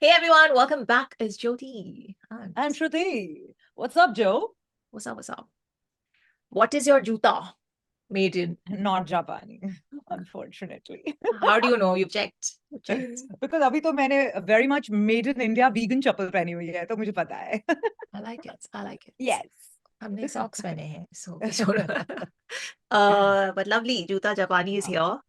Hey everyone, welcome back. It's Jyoti. And Shruti. What's up, Joe? What's up? What's up? What is your juta made in? Not Japani, unfortunately. How do you know? You've checked. Because अभी तो मैंने very much made in India vegan चप्पल पहनी हुई है, तो मुझे पता है. I like it. I like it. Yes. हमने socks पहने हैं, so but lovely. Joota Japani is here.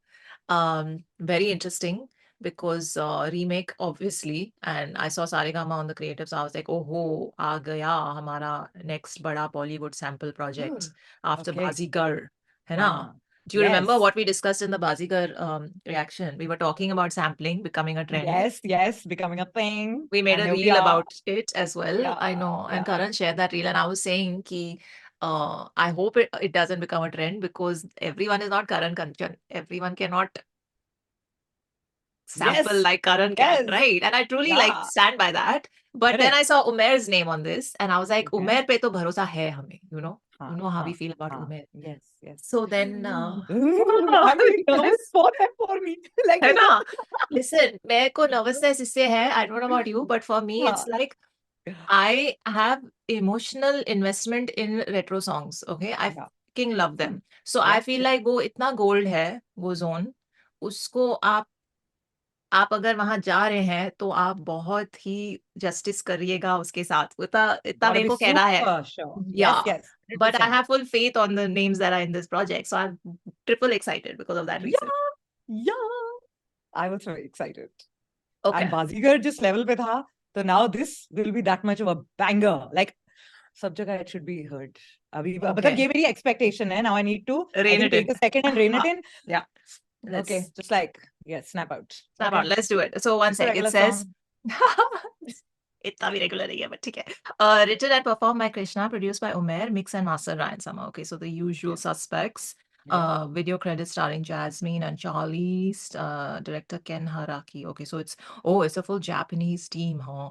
Very interesting because remake obviously, and I saw Saregama on the creatives. I was like, oh ho, aa gaya hamara next bada Bollywood sample project after Bazigar, है ना? Do you remember what we discussed in the Bazigar reaction? We were talking about sampling becoming a trend. Yes, becoming a thing. We made a reel about it as well. Yeah, I know. And Karan shared that reel, and I was saying ki, I hope it doesn't become a trend because everyone is not Karan Kanchan. Everyone cannot sample like Karan can, right? And I truly like stand by that. But then I saw Umair's name on this, and I was like, Umair pe to bharosa hai hame, you know? You know how we feel about Umair. Yes. So then, I'm really nervous for me. Like, है ना? Listen, मेरे को nervousness इससे है. I don't know about you, but for me, it's like I have emotional investment in retro songs. Okay, I fucking love them. So I feel like वो इतना gold है, वो zone. उसको आप अगर वहां जा रहे हैं तो आप बहुत ही जस्टिस करिएगा उसके साथ. इतना मेरे को कहना है. But I have full faith on the names that are in this project, so I'm triple excited because of that reason. I was very excited. Okay. And Bazigar just level pe tha, so now this will be that much of a banger. Like, sab jagah it should be heard. But that gave me expectation. Now I need to take a second and rein it in. Yeah. Okay, just like, snap out. Snap out, let's do it. So one sec, it says, itna bhi regular nahi hai, but theek hai. Written and performed by Krishna, produced by Umair, mix and master Ryan Sama. Okay, so the usual suspects. Video credits starring Jasmine and Charlie, director Ken Haraki. Okay, so it's a full Japanese team, huh?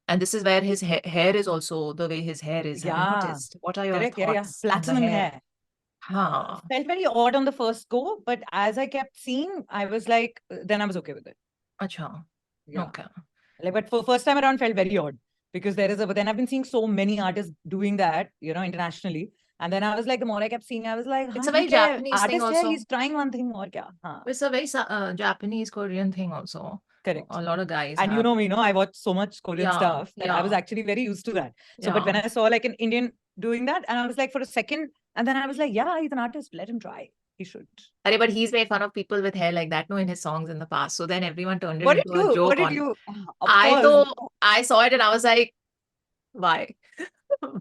And this is where his hair is also, the way his hair is. Have you noticed? What are your thoughts? Platinum hair. Felt very odd on the first go, but as I kept seeing, I was like, then I was okay with it. Acha. Okay. Like, but for first time around, felt very odd because but then I've been seeing so many artists doing that, internationally. And then I was like, the more I kept seeing, I was like, it's a very Japanese thing also. He's trying one thing more. It's a very Japanese Korean thing also. Correct. A lot of guys. And you know me, I watch so much Korean stuff that I was actually very used to that. So, but when I saw like an Indian doing that, and I was like, for a second, and then I was like, yeah, he's an artist. Let him try. He should. But he's made fun of people with hair like that, in his songs in the past. So then everyone turned it into a joke. What did you? I saw it and I was like, why?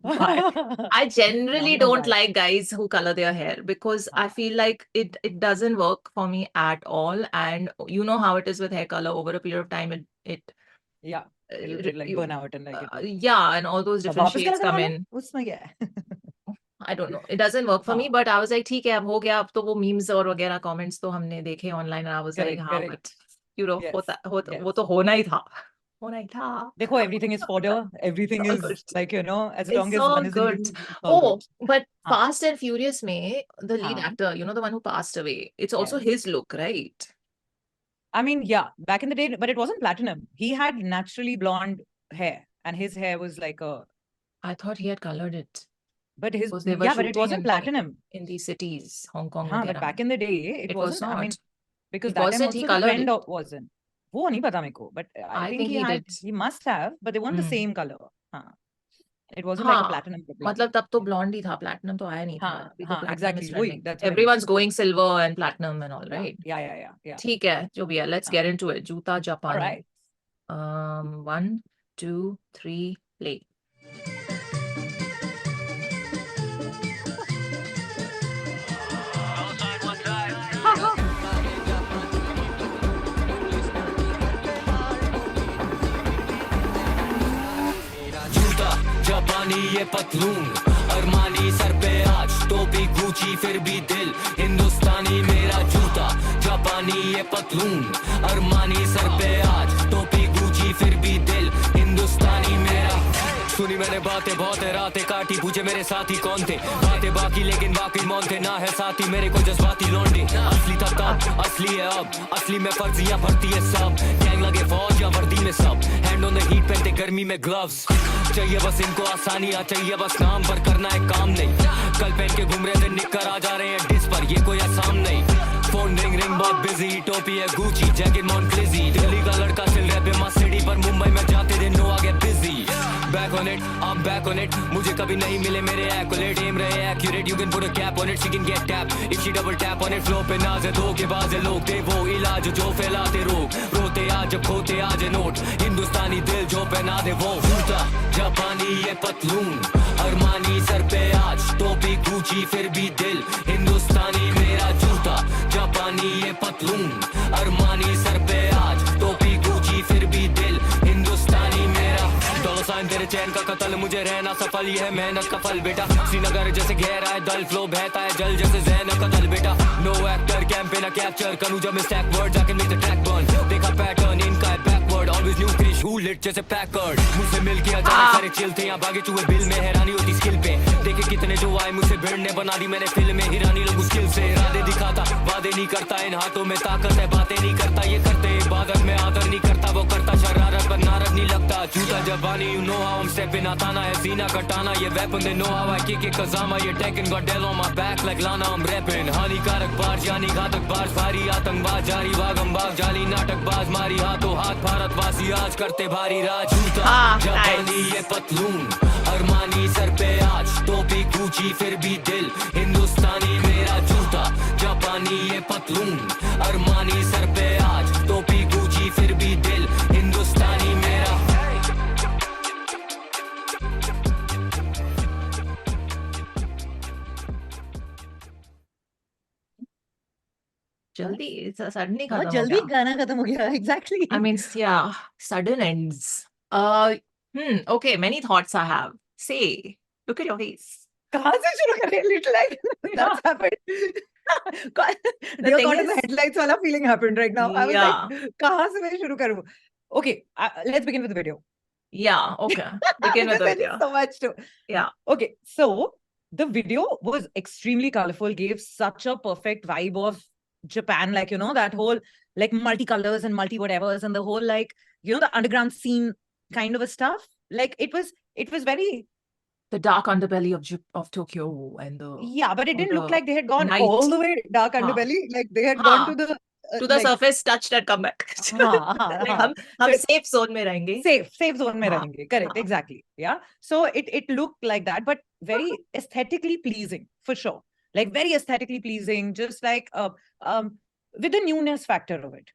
Why? I generally don't like guys who color their hair because I feel like it doesn't work for me at all. And you know how it is with hair color over a period of time. It'll like burn out and like and all those different shades come in. I don't know. It doesn't work for me, but I was like, ठीक है, अब हो गया, अब तो वो memes और वगैरह comments तो हमने देखे online, and I was like, हाँ, but you know, वो तो होना ही था. देखो, everything is fodder. Everything is good. Like, as long as one is good. But Fast and Furious में, the lead actor, the one who passed away, it's also his look, right? I mean, back in the day, but it wasn't platinum. He had naturally blonde hair, and his hair was like I thought he had colored it. But but it wasn't platinum in these cities, Hong Kong. But back in the day, it wasn't. Not. I mean, because that time also the trend wasn't. वो नहीं पता मेरे को, but I think he must have, but they weren't the same color. It wasn't like a platinum. मतलब तब तो blonde ही था, platinum तो आया नहीं था. Exactly. Everyone's going silver and platinum and all, right? Yeah. ठीक है, जो भी है. Let's get into it. Joota Japani. All right. 1, 2, 3, play. जापानी ये पतलून अरमानी सर पे आज टोपी गुची फिर भी दिल हिंदुस्तानी मेरा जूता जापानी ये पतलून अरमानी सर पे आज टोपी गुची फिर भी दिल हिंदुस्तानी मेरा सुनी मैंने बातें बहुत है रातें काटी पूछे मेरे साथी कौन थे बातें बाकी लेकिन बाकी मौन थे ना है साथी मेरे को जज्बाती लौंडे असली था तब असली है अब असली में फर्जियां भरती है सब गैंग लगे फौज या वर्दी में सब हैंड ऑन द हीट पहनते गर्मी में ग्लव्स चाहिए बस इनको आसानियां चाहिए बस नाम पर करना है काम नहीं कल पहन के घूम रहे थे निकर आ जा रहे हैं डिस पर ये कोई आसाम नहीं फोन रिंग बहुत बिजी टोपी है गुची जैकेट मॉन्क्लेजी दिल्ली का लड़का चल रहा है सिटी पर मुंबई में जाते दिन नो आगे busy back on it I'm back on it मुझे कभी नहीं मिले मेरे एक्युलेट एम रहे accurate you can put a cap on it she can get tap if she double tap on it flow पे नाज है धोखेबाज है लोग दे वो इलाज जो फैलाते रोग रोते आज जब खोते आज नोट हिंदुस्तानी दिल जो पहना दे वो जूता जापानी ये पतलून अरमानी सर पे आज टोपी गुची फिर भी दिल हिंदुस्तानी मेरा जूता जापानी ये पतलून अरमानी सर पे आज टोपी गुची फिर भी दिल हिंदुस्तानी मेरा डॉलर साइन तेरे चैन का कत्ल मुझे रहना सफल ये है मेहनत का फल बेटा श्रीनगर जैसे गहरा है दल फ्लो बहता है जल जैसे जैन का दल बेटा नो एक्टर कैंपेन कैप्चर करूं जब मैं stack words I can make the track burn देखा पैटर्न इनका है backward always new crush who lit जैसे पैकर्ड मुझसे मिल के अचानक सारे चिल थे यहां भागे चूहे बिल में हैरानी होती स्किल पे देखे कितने जो आए मुझसे भिड़ने बना दी मैंने फिल्म में हिरानी लोग मुश्किल से इरादे दिखाता वादे नहीं करता इन हाथों में ताकत है बातें नहीं करता ये करते इबादत में आदर नहीं करता वो करता शरारत पर नारद नहीं लगता जूता जबानी you know how I'm stepping आताना है सीना कटाना ये weapon they know how I kick it Kazama ये Tekken got Del on my back like Lana I'm rapping हानिकारक बार यानी घातक बार भारी आतंकबाज जारी वागम बाग जाली नाटकबाज मारी हाथों हाथ भारतवासी आज करते भारी राज जूता जापानी ये पतलून अरमानी सर पे आज टोपी गुची फिर भी दिल हिंदुस्तानी मेरा जूता जापानी ये पतलून अरमानी सर पे आज टोपी गुची फिर भी दिल हिंदुस्तानी मेरा जल्दी सडनली बहुत खत्म हो जल्दी गया गाना खत्म हो गया exactly I mean, yeah, sudden ends. Okay, many thoughts I have. Say, look at your face. कहाँ से शुरू करें little like that's happened The Dear thing God, is, the headlights वाला feeling happened right now. I was yeah, like, कहाँ से मैं शुरू करूँ? Okay, let's begin with the video. yeah, okay. Begin with Because the there is video. so much to. Yeah. Okay, so the video was extremely colorful, gave such a perfect vibe of Japan, like, you know, that whole like multicolors and multi whatevers and the whole like, you know, the underground scene kind of a stuff. Like it was very, The dark underbelly of Tokyo and the yeah, but it didn't look the like they had gone night. all the way dark हाँ. underbelly. Like they had gone to the the like, surface, touched and come back. Like हम So safe zone में रहेंगे. safe zone में हाँ, रहेंगे. Correct, हाँ. exactly. Yeah. So it looked like that, but very aesthetically pleasing for sure. Like very aesthetically pleasing, just like with the newness factor of it.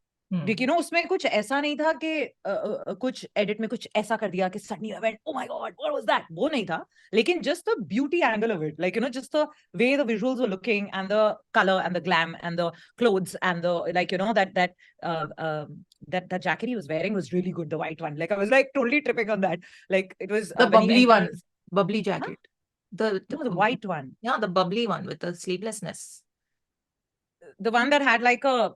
You know, उसमें कुछ ऐसा नहीं था कि कुछ edit में कुछ ऐसा कर दिया कि suddenly I went, oh my God, what was that? वो नहीं था. लेकिन just the beauty angle of it, like, you know, just the way the visuals were looking and the color and the glam and the clothes and the, like, you know, that jacket he was wearing was really good, the white one. Like, I was like totally tripping on that. Like, it was The when he bubbly one, enters- bubbly jacket. No, the white one. Yeah, the bubbly one with the sleevelessness. The one that had like a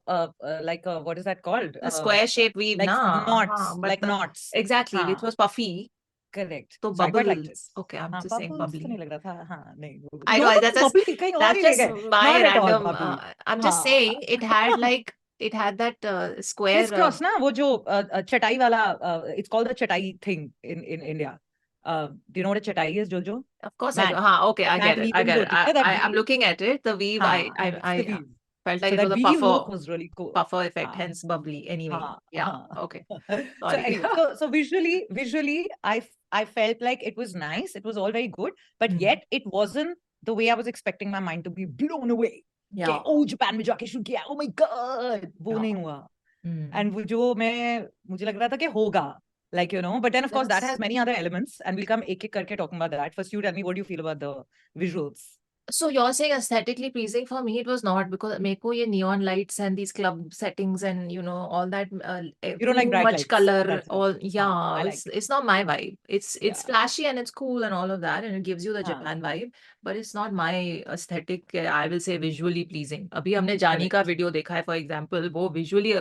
what is that called? The square shape weave, like na. knots, But like the- knots. Exactly, हाँ. it was puffy. Correct. So So I quite liked it. bubbles. Okay, I'm हाँ, just saying bubbles bubbly. तो नहीं लग रहा था. हाँ, नहीं. I know, No, that's just- bubbly, कहीं और That's ही ले just गए. my Not at all random. bubbly. I'm just हाँ. saying it had like it had that square. Crisscross ना वो जो चटाई वाला it's called the chatai thing in India. Do you know what a chatai is, Jojo? Of course, Mat. I do. हाँ, okay, I Mat get it. weave I and get it. Jyoti. That I'm weave. looking at it. The weave. हाँ, it's the I weave. felt So like it that was a weave look puffer. was really cool. Puffer effect, हाँ. hence bubbly. Anyway, हाँ, yeah, हाँ. okay. So Sorry. anyway, so visually, I felt like it was nice. It was all very good, but Hmm. yet it wasn't the way I was expecting my mind to be blown away. Yeah. कि, oh, Japan में जाके shoot किया. Oh my God, वो Yeah. नहीं हुआ. Hmm. And वो जो मुझे लग रहा था कि होगा. Like, you know, but then of course that Yes. has many other elements, and we'll come ek karke talking about that. First, you tell me what do you feel about the visuals? So you're saying aesthetically pleasing? For me, it was not, because मेरे को ये neon lights and these club settings and you know all that You don't like too bright much lights, color. that's it. All I yeah, like it's not my vibe. It's Yeah. flashy and it's cool and all of that, and it gives you the हाँ. Japan vibe, but it's not my aesthetic. I will say visually pleasing. अभी हमने जानी का video देखा है, for example, वो visually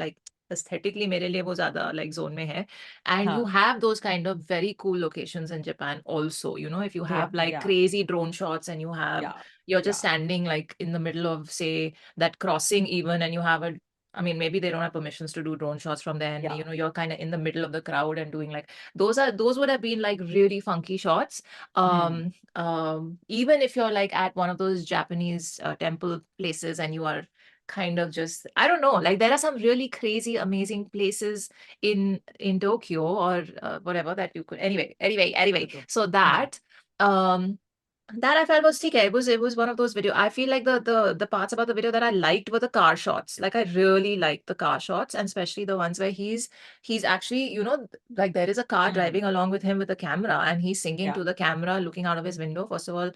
like aesthetically मेरे लिए वो ज़्यादा like zone में है. And you have those kind of very cool locations in Japan also, you know, if you have like crazy drone shots and you have, you're just standing like in the middle of, say, that crossing even, and you have a, I mean, maybe they don't have permissions to do drone shots from there, and you know, you're kind of in the middle of the crowd and doing like, those would have been like really funky shots. Even if you're like at one of those Japanese temple places and you are kind of just, I don't know, like there are some really crazy, amazing places in Tokyo or whatever that you could, anyway. So that, that I felt was okay. It was one of those video. I feel like the parts about the video that I liked were the car shots. Like I really liked the car shots, and especially the ones where he's actually, you know, like there is a car driving along with him with a camera, and he's singing to the camera, looking out of his window. First of all,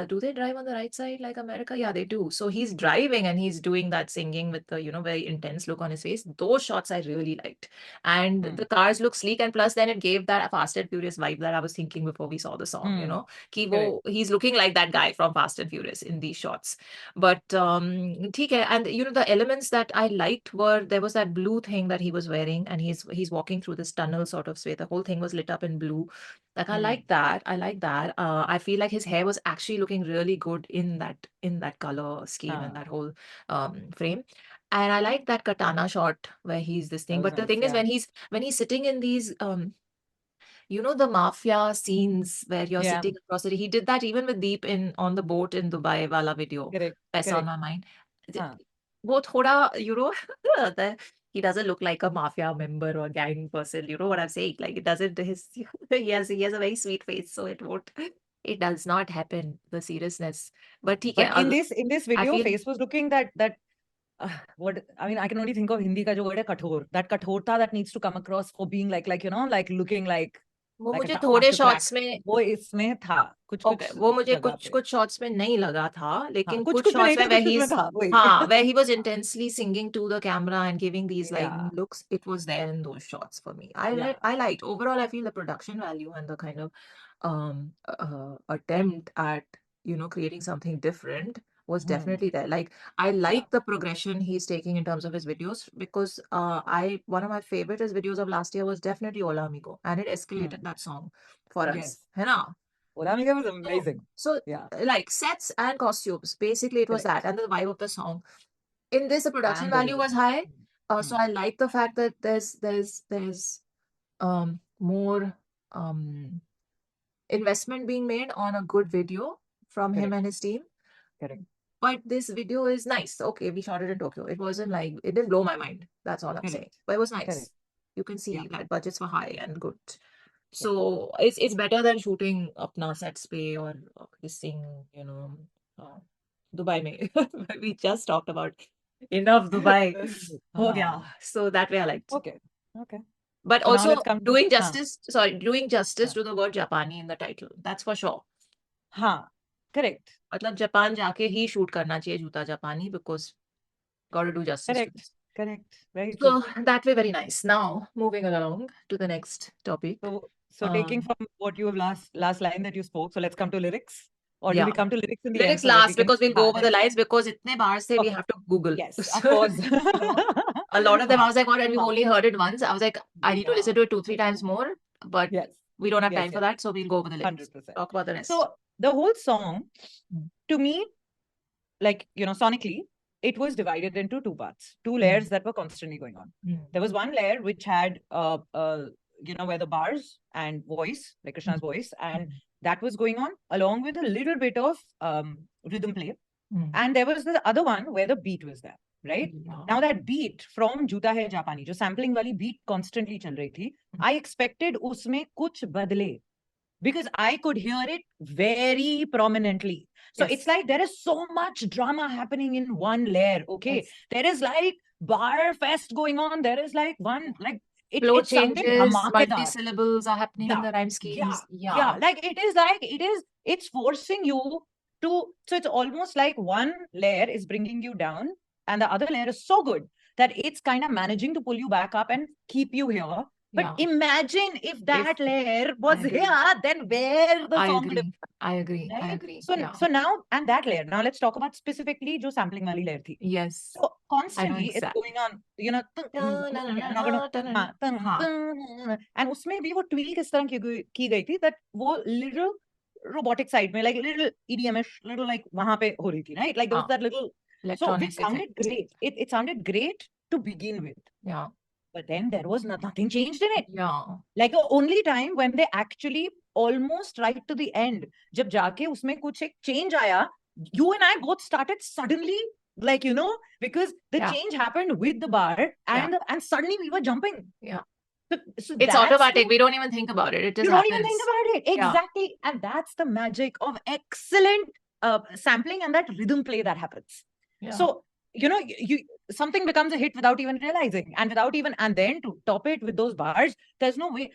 do they drive on the right side like America? Yeah, they do. So he's driving and he's doing that singing with the, you know, very intense look on his face. Those shots I really liked, and the cars look sleek, and plus then it gave that Fast and Furious vibe that I was thinking before we saw the song. You know, he's looking like that guy from Fast and Furious in these shots. But theek hai. And you know, the elements that I liked were, there was that blue thing that he was wearing, and he's walking through this tunnel sort of way. The whole thing was lit up in blue. Like I like that. I feel like his hair was actually looking really good in that color scheme and that whole frame. And I like that katana shot where he's this thing. But the thing is, when he's sitting in these you know, the mafia scenes where you're sitting across it. He did that even with Deep on the boat in Dubai wala video. Paisa on my mind. वो थोड़ा, you know, he doesn't look like a mafia member or gang person. You know what I'm saying? Like it doesn't. He has a very sweet face, so it won't. It does not happen. The seriousness, but in this video, face was looking that what I mean, I can only think of Hindi ka jo word hai kathor. That kathorta that needs to come across for being like you know, like looking like. वो मुझे थोड़े shots में वो इसमें था कुछ वो मुझे कुछ शॉट्स में नहीं लगा था, लेकिन कुछ शॉट्स में where he was intensely singing to the camera and giving these like looks, it was there in those shots for me. I liked overall. I feel the production value and the kind of attempt at, you know, creating something different was definitely there. Like I like the progression he's taking in terms of his videos, because one of my favorite videos of last year was definitely Hola Amigo, and it escalated that song for us. Hai na? Hola Amigo was amazing. So like sets and costumes, basically it was that, and the vibe of the song. In this, the production value was high. So I like the fact that there's more investment being made on a good video from him and his team. Correct. But this video is nice. Okay, we shot it in Tokyo. It wasn't like, it didn't blow my mind. That's all I'm saying. But it was nice. You can see that budgets were high and good. So it's better than shooting apna sets pe or this thing, you know, Dubai mein. We just talked about enough Dubai. So that way I liked. Okay. But so also doing justice to the word Japani in the title. That's for sure. Correct. मतलब Japan जाके ही shoot करना चाहिए जूता जापानी, because got to do justice. Correct. Very true. So that way, very nice. Now moving along to the next topic. So taking from what you have last line that you spoke, so let's come to lyrics. Or do we come to lyrics in the end? Lyrics last, because we'll go over the lines, because itne baar se we have to Google. Yes, of course. A lot of them I was like, and we've only heard it once. I was like, I need to listen to it 2-3 times more, but we don't have time for that, so we'll go over the lyrics. 100%. Talk about the rest. So the whole song, to me, like, you know, sonically, it was divided into 2 parts, 2 layers that were constantly going on. There was one layer which had, you know, where the bars and voice, like Krishna's voice, and that was going on along with a little bit of rhythm play. And there was the other one where the beat was there, right? Now that beat from Joota Japani, jo sampling wali beat constantly chal rahi thi, I expected usme kuch badle, because I could hear it very prominently. So it's like there is so much drama happening in one layer, okay? There is like bar fest going on. There is like one, like, flow changes, multi-syllables are happening in the rhyme schemes. Like it's forcing you to, so it's almost like one layer is bringing you down and the other layer is so good that it's kind of managing to pull you back up and keep you here. But imagine if that layer was here, then where the song would have... I agree. So now, and that layer, now let's talk about specifically jo sampling wali layer thi. Yes. So constantly it's exactly. going on, you know, and उसमें भी वो tweak इस तरह की गई थी that वो little robotic side में, like little EDM-ish, little like वहाँ पे हो रही थी, right? Like there was that little, so Electronic which sounded effect. great. It sounded great to begin with, Yeah. but then there was nothing changed in it. Yeah. Like the only time when they actually almost right to the end, जब जाके उसमें कुछ एक change आया, you and I both started suddenly, like, you know, because the Yeah. change happened with the bar, and suddenly we were jumping. Yeah. So It's that's automatic. the, We don't even think about it. It just you don't happens. even think about it. Yeah. Exactly. And that's the magic of excellent sampling and that rhythm play that happens. Yeah. So, you know, something becomes a hit without even realizing, and and then to top it with those bars, there's no way,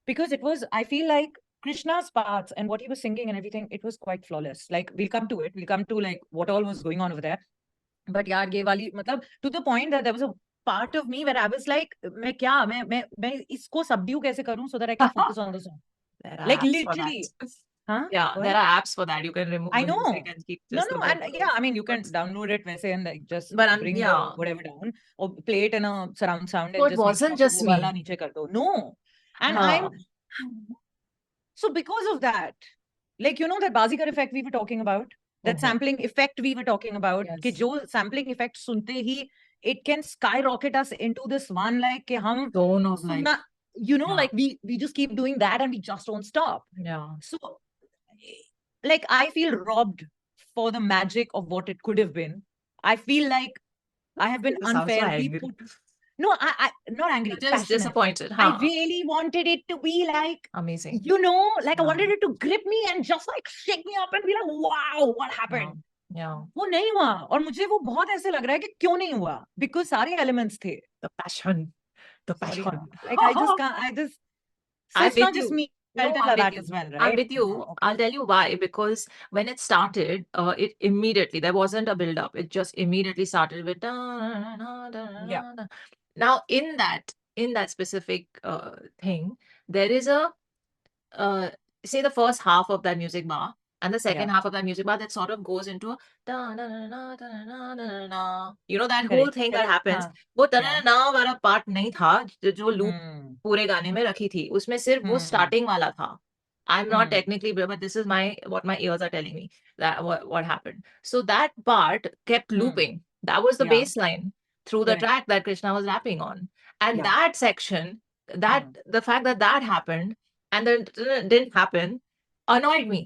because it was, I feel like Krishna's parts and what he was singing and everything, it was quite flawless. Like, we'll come to it. We'll come to like what all was going on over there. But yaar, ye wali, matlab, to the point that there was a part of me where I was like, मैं इसको subdue कैसे करूं so that I can focus on the song. There are Like apps for literally. that. Huh? Yeah, What? there are apps for that. You can remove I the music know. and keep No, just the and vocals. yeah, I mean, you can But download it वैसे and like just But I'm- bring yeah. the whatever down or play it in a surround sound So and it just make wasn't sure just वो वाला me. नीचे कर दो. No. And Huh. so because of that, like, you know, that Bazigar effect we were talking about, that Mhm. sampling effect we were talking about, कि Yes. जो sampling effect सुनते ही, it can skyrocket us into this one, like, कि हम Zone of like, सुनना, you know, yeah. like we just keep doing that and we just don't stop. Yeah. So, like, I feel robbed for the magic of what it could have been. I feel like I have been You sound so unfairly angry. put. No, I not angry, You're just passionate. disappointed, I huh? really wanted it to be like, Amazing. you know, like I Yeah. wanted it to grip me and just like shake me up and be like, wow, what happened? Yeah. वो नहीं हुआ, और मुझे वो बहुत ऐसे लग रहा है कि क्यों नहीं हुआ, because सारे elements थे. The passion. The Sorry, passion. like I just can't. So I'm it's not with just you. me. No, Felt it I'm like with that you. as well, I'm right? with you. Okay. I'll tell you why. Because when it started, it immediately, there wasn't a build up. It just immediately started with da, da, da, da, Yeah. da. Now in that specific thing, there is a say the first half of that music bar and the second half of that music bar that sort of goes into a da, da, da, da, da, da, da, da. You know that whole Correct. thing that Correct. happens. हाँ. वो da, Yeah. da, da, वाला part नहीं था जो loop Hmm. पूरे गाने में रखी थी. उसमें सिर्फ वो starting वाला था. I'm not technically, but this is what my ears are telling me that what happened. So that part kept looping. That was the Yeah. bass line through the Correct. track that Krishna was rapping on. And Yeah. that section, the fact that happened and then it didn't happen annoyed me.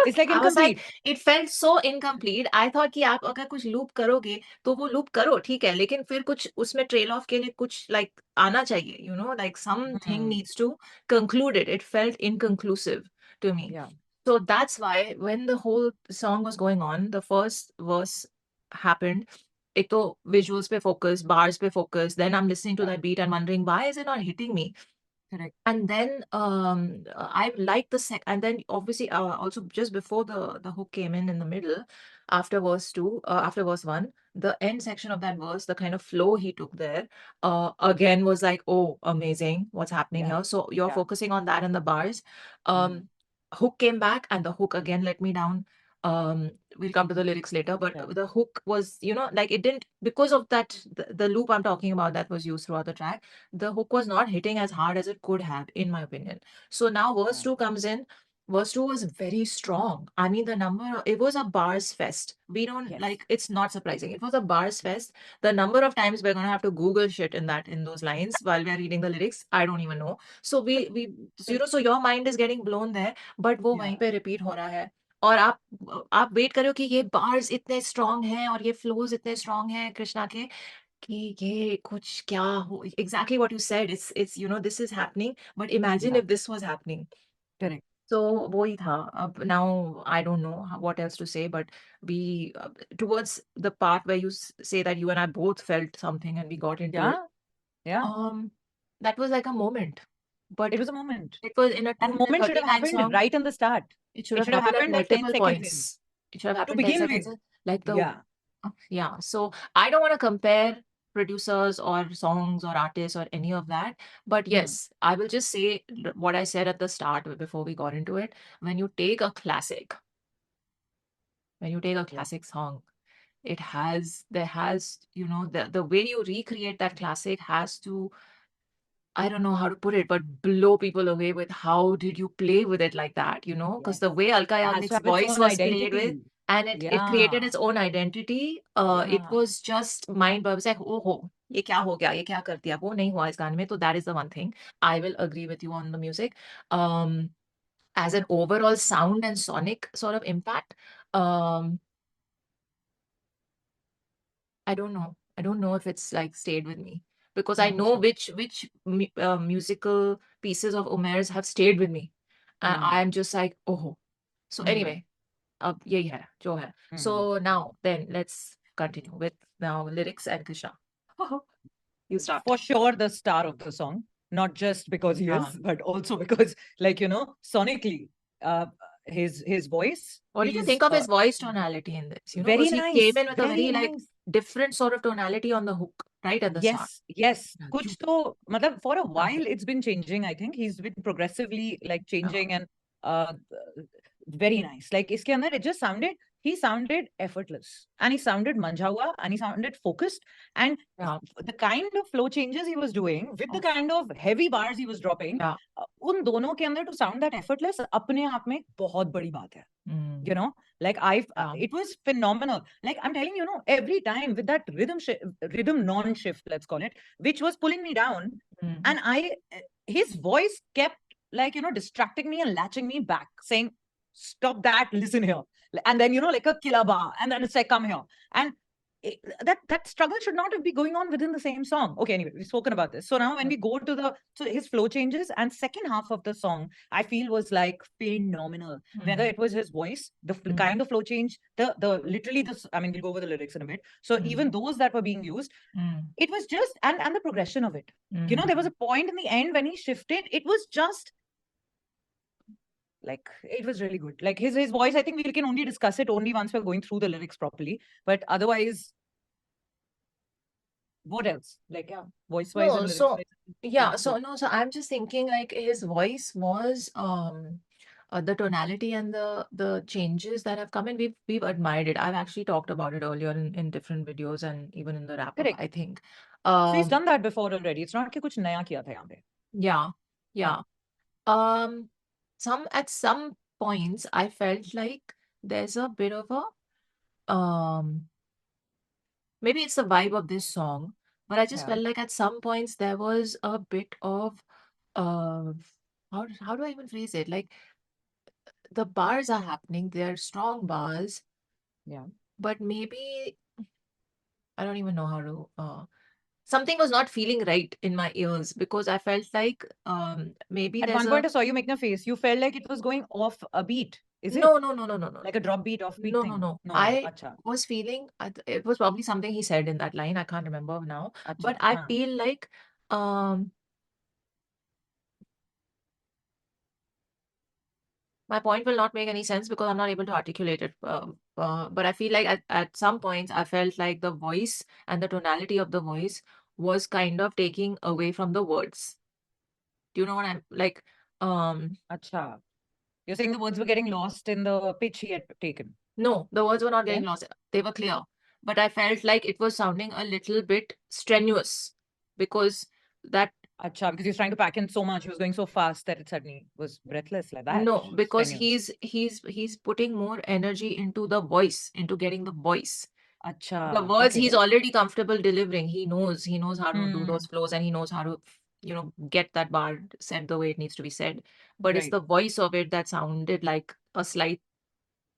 It's like I was like, incomplete. it felt so incomplete. I thought कि आप अगर कुछ loop करोगे तो वो loop करो ठीक है, लेकिन फिर कुछ उसमें trail off के लिए कुछ like आना चाहिए, you know, like something needs to conclude it. It felt inconclusive to me. Yeah. So that's why when the whole song was going on, the first verse happened. एक तो visuals पे focus, bars पे focus. Then I'm listening to that beat and wondering why is it not hitting me? Correct. And then I like and then obviously also just before the hook came in the middle, after verse 2, after verse 1, the end section of that verse, the kind of flow he took there, again was like, oh, amazing, what's happening Yeah. here? So you're Yeah. focusing on that and the bars. Hook came back and the hook again let me down. We'll come to the lyrics later, but Yeah. the hook was, you know, like it didn't, because of that, the loop I'm talking about that was used throughout the track, the hook was not hitting as hard as it could have, in my opinion. So now verse Yeah. 2 comes in. Verse 2 was very strong. I mean, it was a bars fest. We don't Yes. like, it's not surprising. It was a bars fest. The number of times we're going to have to Google shit in those lines while we're reading the lyrics, I don't even know. So you know, so your mind is getting blown there, but वो वहीं पे repeat हो रहा है. और आप wait करो कि ये बार्स इतने स्ट्रॉन्ग हैं और ये फ्लोज इतने स्ट्रॉन्ग हैं कृष्णा के कि ये कुछ क्या हो. Exactly what you said, it's you know, this is happening, but imagine if this was happening. Correct. So वही था. अब now I don't know what else to say, but we towards the part where you say that you and I both felt something and we got into it. Yeah. That was like a moment, but It was a moment. it was in a That moment should have 2:39 happened song. right in the start. It should have happened at like 10 multiple seconds points. It should have to happened 10 begin seconds with. in. Like Yeah. yeah. So I don't want to compare producers or songs or artists or any of that. But yes, I will just say what I said at the start before we got into it. When you take a classic song there has, you know, the way you recreate that classic has to, I don't know how to put it, but blow people away with how did you play with it like that, you know? Because the way Alka It has to Yagnik's have its voice own was played with, identity. and it created its own identity. It Yeah. was just mind blowing. Like, oh, ye kya ho gaya? Ye kya kar diya? वो नहीं हुआ इस गाने में. So that is the one thing. I will agree with you on the music. As an overall sound and sonic sort of impact, I don't know. I don't know if it's like stayed with me because I know which musical pieces of Umair's have stayed with me, and I'm just like, oh. So anyway, अब यही है जो है. So now then let's continue with now lyrics and Krishna. You start. For sure, the star of the song, not just because he is, but also because, like, you know, sonically, his voice. What did you think of his voice tonality in this? You know, Very because he nice, came in with a very like nice. different sort of tonality on the hook, right at the start. Yes. Yeah, Kuch to, matlab, for a while it's been changing. I think he's been progressively like changing and very nice. Like iske andar, it just sounded, he sounded effortless and he sounded manja hua and he sounded focused, and the kind of flow changes he was doing with the kind of heavy bars he was dropping, un dono ke andar to sound that effortless apne aap mein bahut badi baat hai. You know, like it was phenomenal. Like I'm telling you, know, every time with that rhythm non-shift, let's call it, which was pulling me down, and his voice kept, like, you know, distracting me and latching me back, saying, stop that, listen here. And then, you know, like a kilaba, and then it's like, come here. And that struggle should not be going on within the same song. Okay, anyway, we've spoken about this. So now when we go to so his flow changes and second half of the song, I feel was like phenomenal. Whether it was his voice, the kind of flow change, the literally this, I mean, we'll go over the lyrics in a bit. So even those that were being used, it was just, and the progression of it. You know, there was a point in the end when he shifted, it was just, like, it was really good. Like his voice, I think we can only discuss it only once we're going through the lyrics properly. But otherwise, what else? Like, voice wise and lyrics wise. So I'm just thinking like his voice was the tonality and the changes that have come in, we've admired it. I've actually talked about it earlier in different videos and even in the wrap up, I think. So he's done that before already. It's not कि कुछ नया किया था यहाँ पे. Yeah. At some points I felt like there's a bit of a maybe it's the vibe of this song, but I just felt like at some points there was a bit of how do I even phrase it? Like the bars are happening, they're strong bars. Yeah. But maybe I don't even know how to something was not feeling right in my ears because I felt like maybe at one point I saw you making a face. You felt like it was going off a beat. Is it? No. Like a drop beat, off beat thing? No. I was feeling it was probably something he said in that line. I can't remember now. But I feel like my point will not make any sense because I'm not able to articulate it. But I feel like at some points I felt like the voice and the tonality of the voice was kind of taking away from the words. Do you know what I'm like? Acha. You're saying the words were getting lost in the pitch he had taken? No, the words were not getting lost. They were clear. But I felt like it was sounding a little bit strenuous because that. Acha, because he was trying to pack in so much, he was going so fast that it suddenly was breathless like that. No, because he's putting more energy into the voice, into getting the voice. Acha. The words he's already comfortable delivering. He knows how to do those flows and he knows how to, you know, get that bar said the way it needs to be said. But it's the voice of it that sounded like a slight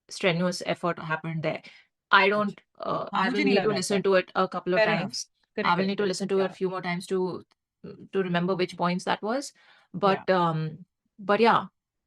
strenuous effort happened there. I don't I will need to listen to it a couple of times. I will need to listen to it a few more times to remember which points that was. But yeah,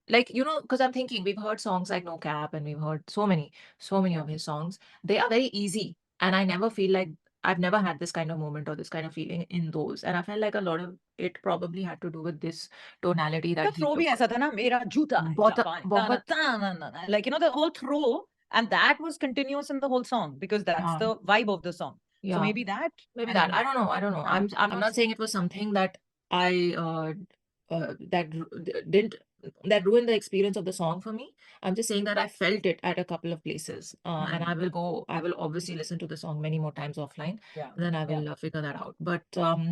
like, you know, because I'm thinking we've heard songs like No Cap and we've heard so many of his songs. They are very easy and I never feel like I've never had this kind of moment or this kind of feeling in those. And I felt like a lot of it probably had to do with this tonality that the throw bhi aisa tha na, mera Joota Japani. Like, you know, the whole throw, and that was continuous in the whole song because that's the vibe of the song. So maybe that. I don't know. I'm not saying it was something that I that didn't that ruined the experience of the song for me. I'm just saying that I felt it at a couple of places, and I will obviously listen to the song many more times offline. Yeah. Then I will figure that out. But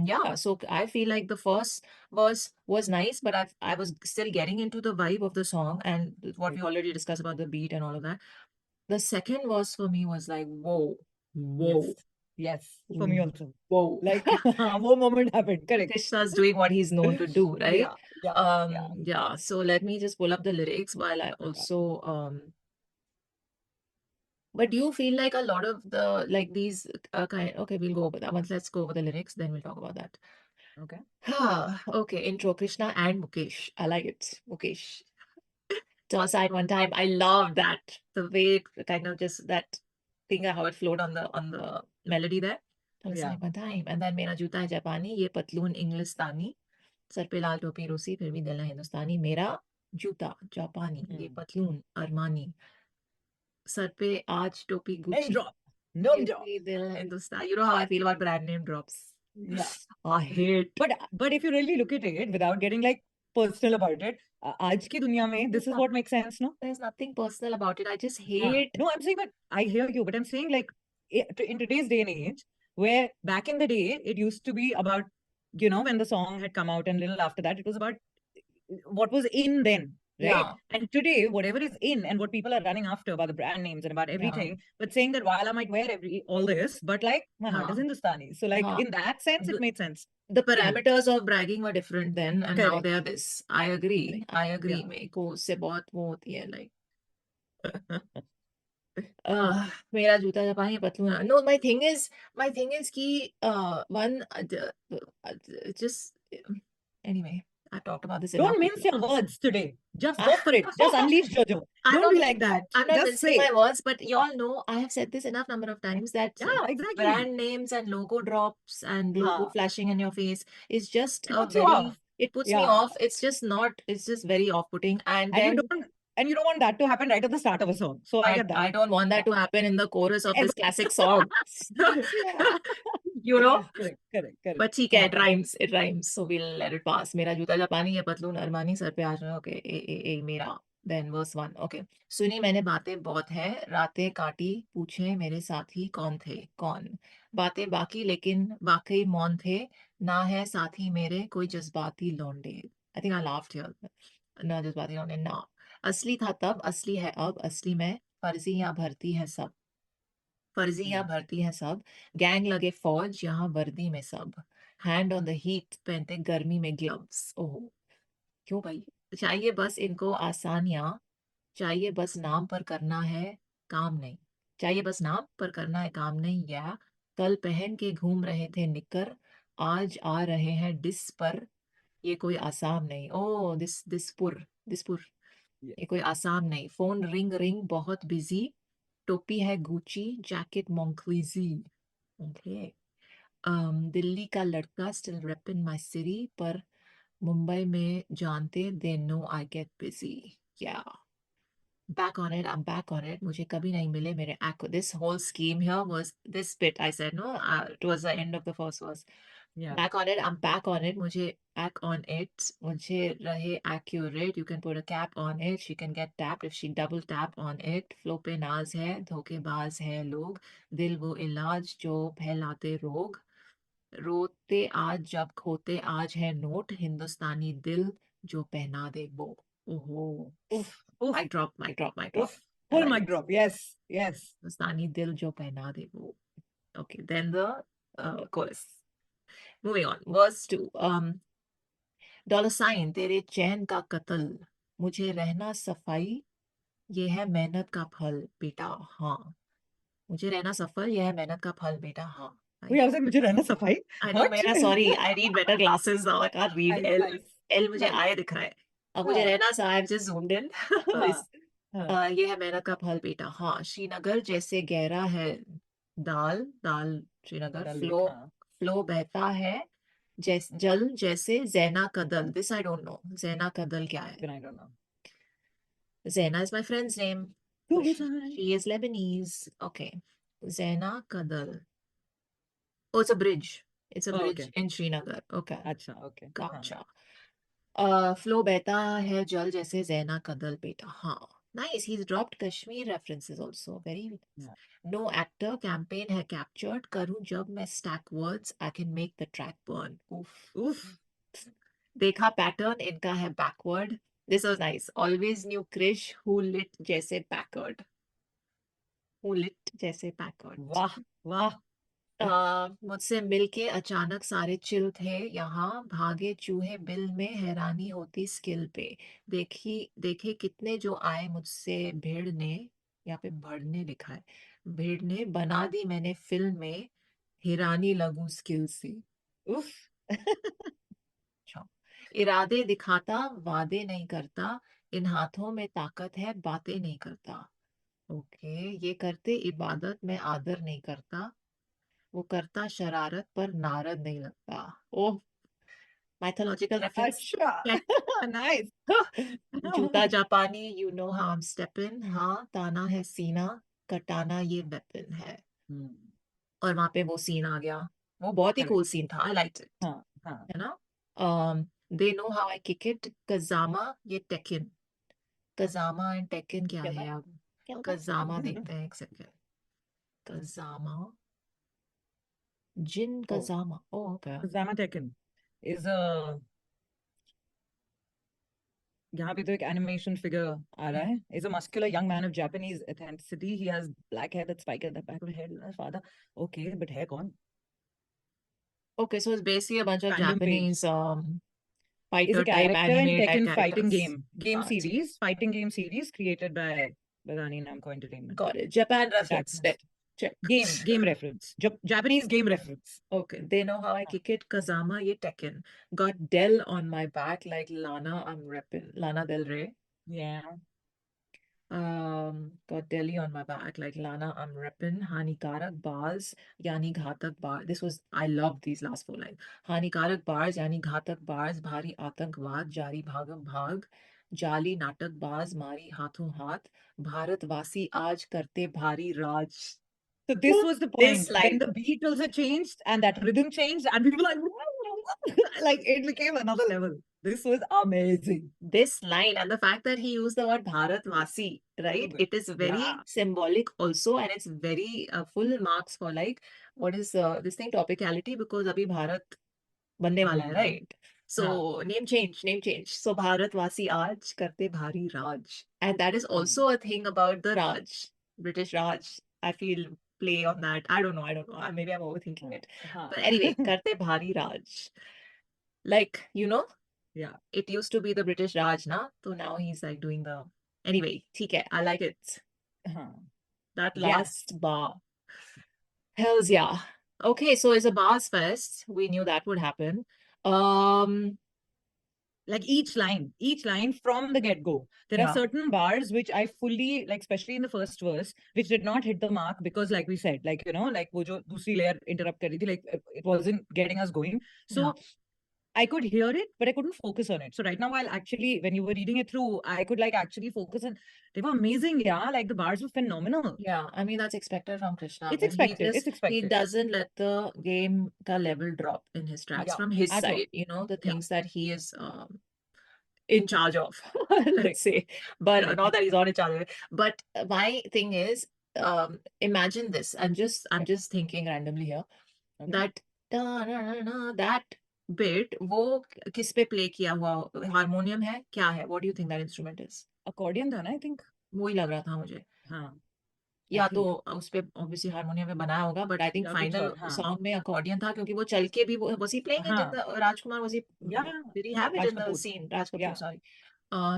yeah, so I feel like the first verse was nice, but I was still getting into the vibe of the song and what we already discussed about the beat and all of that. The second verse for me was like, whoa, whoa, Yes, for me also. whoa. Like, one moment happened. Correct. Krishna's doing what he's known to do, right? Yeah. Yeah. So let me just pull up the lyrics while I also but do you feel like a lot of the like these okay, we'll go over that once. Let's go over the lyrics, then we'll talk about that. Okay. Okay, intro Krishna and Mukesh. I like it. Mukesh. Toss side one time. I love that. The way it kind of just that thing how it flowed on the melody there. Toss side one time. And then मेरा जूता है जापानी, ये पतलून इंग्लिस्तानी, sir पे लाल टोपी रूसी, फिर भी दिल है हिंदुस्तानी, मेरा जूता जापानी, ये पतलून अरमानी, सर पे आज टोपी Name गुच्ची, drop. No फिर drop. भी दिल है हिंदुस्तानी. You know how I feel about brand name drops. Yeah. I hate. But if you really look at it without getting like personal about it, आज की दुनिया में this is what makes sense, no? There's nothing personal about it. I just hate. No, I'm saying, but I hear you. But I'm saying, like, in today's day and age, where back in the day it used to be about, when the song had come out, and little after that, it was about what was in then, right? Yeah. And today, whatever is in and what people are running after about the brand names and about everything, but saying that while I might wear all this, but like my heart is Hindustani. So, like, in that sense, it made sense. The parameters of bragging were different then, and now Correct. they are this. I agree. I agree. Yeah. मेरे को उससे बहुत वो होती है like. मेरा जूता जापानी पतलून. No, my thing is कि one just anyway. I've talked about this enough. Don't mince your words today. Just go for it. Just unleash Jojo. Don't be like that. I'm not Just mincing say. my words, but you all know I have said this enough number of times that Yeah, exactly. brand names and logo drops and logo flashing in your face is just It puts you off. it puts me off. It's just very off-putting. And then you don't want that to happen right at the start of a song. So I get that. I don't want that to happen in the chorus of this classic song. You know? Correct. But ठीक है, it rhymes, so we'll let it pass. मेरा जूता जापानी है पतलून Armani, sir पे आज okay, ए मेरा. Then verse 1, okay. सुनी मैंने बातें बहुत है, रातें काटी, पूछे मेरे साथी कौन थे, कौन. बातें बाकी लेकिन वाकई मौन थे, ना है साथी मेरे कोई जज्बाती लौंडे. I think I laughed here. ना जज्बाती लौंडे, ना. असली था तब, असली है अब, असली में फर्जी यहाँ भरती है सब. फर्जी यहाँ भरती है सब, गैंग लगे फौज यहाँ वर्दी में सब, हैंड ऑन द हीट पहनते गर्मी में ग्लव्स. ओह क्यों भाई. चाहिए बस इनको आसानियां, चाहिए बस नाम पर करना है काम नहीं, चाहिए बस नाम पर करना है काम नहीं. या कल पहन के घूम रहे थे निकर, आज आ रहे हैं डिस पर, ये कोई आसाम नहीं. ओ दिसपुर ये कोई आसाम नहीं. फोन रिंग बहुत बिजी, टोपी है गुची, जैकेट मोंक्लीजी. ओके. दिल्ली का लड़का स्टिल रेपिंग माय सिटी, पर मुंबई में जानते they know I get busy. या back on it, I'm back on it. मुझे कभी नहीं मिले मेरे echo. This whole scheme here was this bit I said, no, towards the end of the first verse. Back on it, I'm back on it. मुझे back on it. मुझे रहे accurate. You can put a cap on it. She can get tapped if she double tap on it. Flow पे नाज है, धोखेबाज है लोग. दिल वो इलाज जो फैलाते रोग. रोते आज जब खोते आज है नोट. हिंदुस्तानी दिल जो पहना दे वो. ओहो. Mic drop. Full mic drop. Yes. हिंदुस्तानी दिल जो पहना दे वो. Okay, then the chorus. Moving on, verse 2. $, तेरे चैन का कत्ल, मुझे रहना सफाई, ये है मेहनत का फल बेटा. हाँ, मुझे रहना सफल, ये है मेहनत का फल बेटा. हाँ. Wait, I was like, मुझे रहना सफाई. I know, sorry, I read better glasses now. I can't read L मुझे I दिख रहा है. अब मुझे रहना सा, I've just zoomed in. ये है मेहनत का फल बेटा. हाँ. श्रीनगर जैसे गहरा है दाल श्रीनगर. फ्लो बहता है जल जैसे ज़ैना कदल. This I don't know. ज़ैना कदल क्या है? I don't know. Zaina is my friend's name. She is Lebanese. Okay. Zaina Kadal. Oh, it's a bridge. It's a bridge in Srinagar. Okay. Acha, okay. Gotcha. Flow बहता है जल जैसे जैना कदल बेटा. हाँ, nice. He's dropped Kashmir references also. Very nice. No actor campaign है captured. करूँ जब मैं stack words, I can make the track burn. Oof. देखा pattern इनका है backward. This was nice. Always knew Krish who lit जैसे backward. Who lit जैसे backward. वाह वाह. मुझसे मिलके अचानक सारे चिल थे यहाँ भागे चूहे बिल में हैरानी होती स्किल पे देखे कितने जो आए मुझसे भीड़ ने यहाँ पे भड़ने लिखा है भीड़ ने बना दी मैंने फिल्म में हैरानी लगूं स्किल से. उफ. अच्छा. इरादे दिखाता वादे नहीं करता इन हाथों में ताकत है बातें नहीं करता. ओके. ये करते इबादत में आदर नहीं करता वो करता शरारत पर नारद नहीं लगता. ओह, mythological reference. अच्छा. Nice. जूता जापानी you know how I'm stepping. हाँ, ताना है सीना कटाना ये weapon है. और वहां पे वो सीन आ गया. वो बहुत ही Correct. cool सीन था. I liked it. हाँ हाँ. है ना. They know how I kick it. कजामा ये टेकिन. कजामा एंड टेकिन क्या है अब. कजामा देखते हैं एक सेकेंड. कजामा जिन कजामा. Oh okay. Zama Tekken is a, यहाँ पे तो एक animation figure आ रहा है. Is a muscular young man of Japanese authenticity. He has black hair that's spiked at the back of his head. Father, okay, but hair कौन? Okay, so it's basically a bunch of Random Japanese Is fighter a type character in anime type Tekken fighting characters. game Got it. series, fighting game series created by Badani Namco Entertainment. Got it. Japan reference. Protagonist. Check. Game reference. Japanese game reference. Okay. They know how I kick it. Kazama ye Tekken. Got Del on my back like Lana I'm reppin. Lana Del Rey. Yeah. Got Delhi on my back like Lana I'm reppin. Hanikarak bars yani ghatak bar. This was, I love these last 4 lines. Hanikarak bars yani ghatak bars bhari आतंकवाद जारी भागम भाग जाली नाटक बाज मारी हाथों हाथ भारतवासी आज करते भारी राज. So this was the This point. line. When the beat also changed and that rhythm changed and people were like, like it became another level. This was amazing. This line and the fact that he used the word Bharatvasi, right? Super. It is very Yeah. symbolic also, and it's very full marks for like what is this thing topicality because abhi Bharat बनने वाला है, right? So name change. So Bharatvasi aaj karte bhari Raj, and that is also a thing about the Raj, British Raj. I feel play on that. I don't know. Maybe I'm overthinking it. But anyway, karte bhari Raj. Like, you know, Yeah. it used to be the British Raj, na? So now he's like doing the. Anyway, theek hai, I like it. That last bar. Hells yeah. Okay, so it's a bars fest. We knew that would happen. Like each line from the get-go. There are certain bars which I fully, like especially in the first verse, which did not hit the mark because like we said, like, you know, like wo jo dusri layer interrupt kar rahi thi, like it wasn't getting us going. So I could hear it, but I couldn't focus on it. So right now, while actually, when you were reading it through, I could like actually focus on, they were amazing, yeah. Like the bars were phenomenal. Yeah, I mean, that's expected from Krishna. It's expected. He doesn't let the game ka level drop in his tracks from his side, you know, the things that he is in charge of, let's say. But not that he's not in charge of it. But my thing is, imagine this. I'm just thinking randomly here that that bit वो किस पे play किया हुआ harmonium है क्या है? What do you think that instrument is? Accordion था ना, I think. वो ही लग रहा था मुझे. हाँ. या तो उस पे obviously हारमोनियम में बनाया होगा, but I think final song में accordion था क्योंकि वो चल के भी was he playing it in the Rajkumar, was he did he have it in the scene? Raj Kapoor, sorry.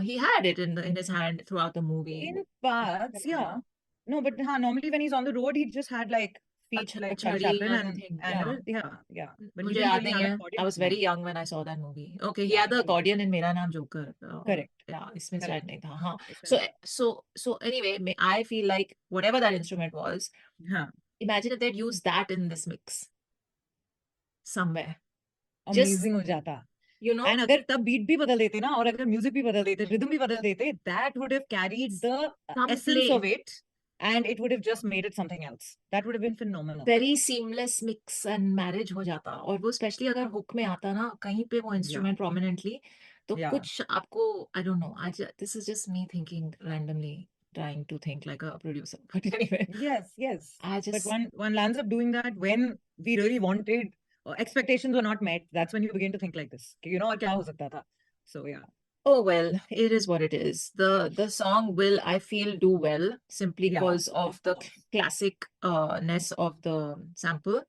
He had it in his hand throughout the movie. In parts, yeah. No, but normally when he's on the road, he just had like feet like Chaplin and yeah. But मुझे याद नहीं है. I was very young when I saw that movie. Okay, he had the accordion in मेरा नाम joker. Correct. Yeah, इसमें शायद नहीं था. हाँ. So anyway, I feel like whatever that instrument was, imagine if they'd used that in this mix somewhere. Amazing हो जाता. You know, and अगर तब beat भी बदल देते ना और अगर music भी बदल देते, rhythm भी बदल देते, that would have carried the essence of it and it would have just made it something else. That would have been phenomenal. Very seamless mix and marriage हो जाता. और वो especially अगर hook में आता ना कहीं पे वो instrument prominently, तो Yeah. कुछ आपको I don't know. This is just me thinking randomly, trying to think like a producer. But anyway, Yes. I But just one lands up doing that when we really wanted, expectations were not met. That's when you begin to think like this. You know, क्या हो सकता था? So yeah. oh well, it is what it is. The song will, I feel, do well simply Yeah, because of the course. classic ness of the sample.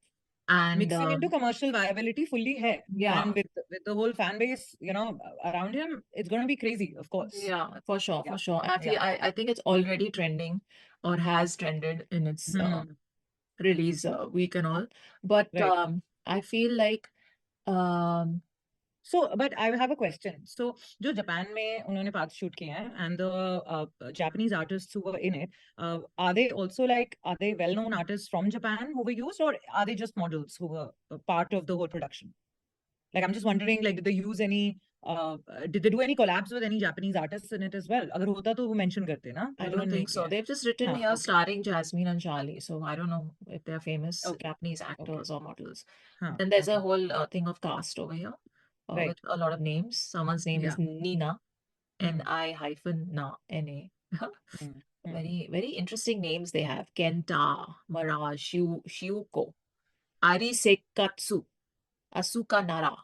And Mixing into commercial viability fully hai. yeah. And with the whole fan base, you know, around him, it's going to be crazy, of course. Yeah, for sure, Yeah. for sure. I feel I think it's already trending or has trended in its release week and all. But Right. I feel like um So, but I have a question. So, जो Japan में उन्होंने part shoot किए हैं, and the Japanese artists who were in it, are they also like, are they well-known artists from Japan who were used, or are they just models who were part of the whole production? Like, I'm just wondering, like, did they use any, did they do any collabs with any Japanese artists in it as well? अगर होता तो वो mention करते ना? I don't think so. They've just written here okay. starring Jasmine and Charlie. So I don't know if they're famous Okay. Japanese actors or models. Huh. Then there's a whole thing of cast over here Right. with a lot of names. Someone's name is Nina, N-I-Na, N-A. Very, very interesting names they have. Kenta, Mara, Shiuko, Ari Sekatsu, Asuka Nara,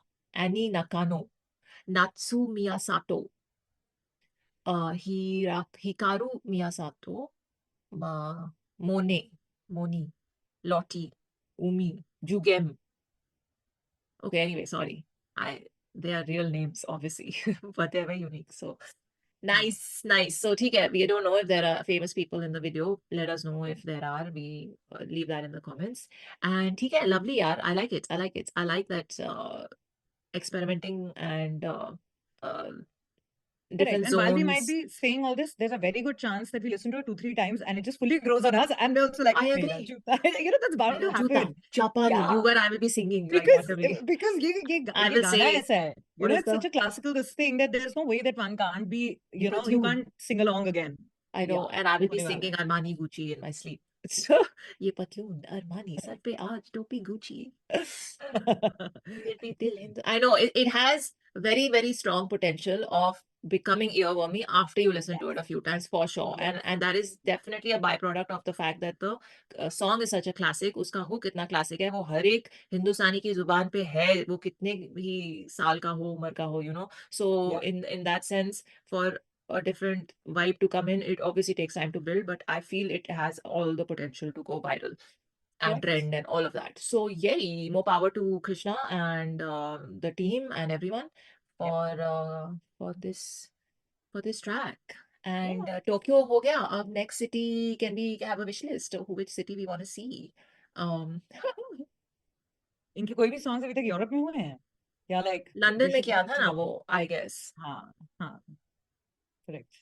Annie Nakano, Natsu Miyasato, Hikaru Miyasato, Moni, Lottie, Umi, Jugem. Okay, anyway, sorry. They are real names, obviously, but they're very unique. So nice. So TK, we don't know if there are famous people in the video. Let us know if there are. We leave that in the comments. And TK, lovely, yaar. I like it. I like that experimenting and different And zones. while we might be saying all this, there's a very good chance that we listen to it 2-3 times and it just fully grows on us, and we're also like, I agree. you know, that's bound to happen. Joota Japani. Yeah. You and I will be singing Because randomly. I will say, you know, it's such a classical this thing that there's no way that one can't be, you know, you can't sing along again. I know, and I will be singing Armani Gucci in my sleep. So, ye patloon Armani, sar pe aaj topi Gucci. I know it has very, very strong potential of becoming earwormy after you listen to it a few times, for sure. And that is definitely a byproduct of the fact that the song is such a classic. Uska hook itna classic hai, wo har ek Hindustani ki zuban pe hai, wo kitne bhi saal ka ho, umar ka ho, you know. So in that sense, for a different vibe to come in, it obviously takes time to build, but I feel it has all the potential to go viral and trend and all of that. So yay, more power to Krishna and the team and everyone for this track. And Tokyo ho gaya. Ab next city, can we have a wish list of which city we want to see? इनके कोई भी songs अभी तक Europe में हुए हैं या like London में किया था ना वो, I guess. हाँ correct.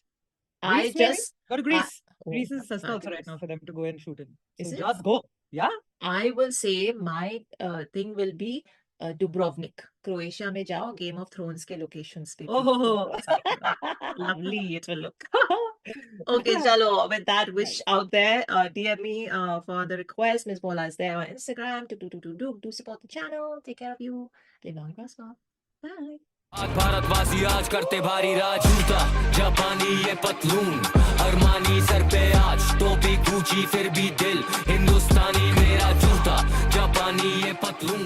I just go to Greece. Oh, Greece is sasta also fabulous. right now for them to go and shoot in. Is So it? just go. Yeah. I will say my thing will be Dubrovnik, Croatia में जाओ, Game of Thrones के locations पे. Oh, lovely it will look. Okay, chalo. With that wish out there, DM me for the request. Miss Bola is there on Instagram. Do support the channel. Take care of you. Live long and prosper. Bye. भारतवासी आज करते भारी राज जूता जापानी ये पतलून Armani sir पे आज टोपी गुची फिर भी दिल हिंदुस्तानी मेरा जूता जापानी ये पतलून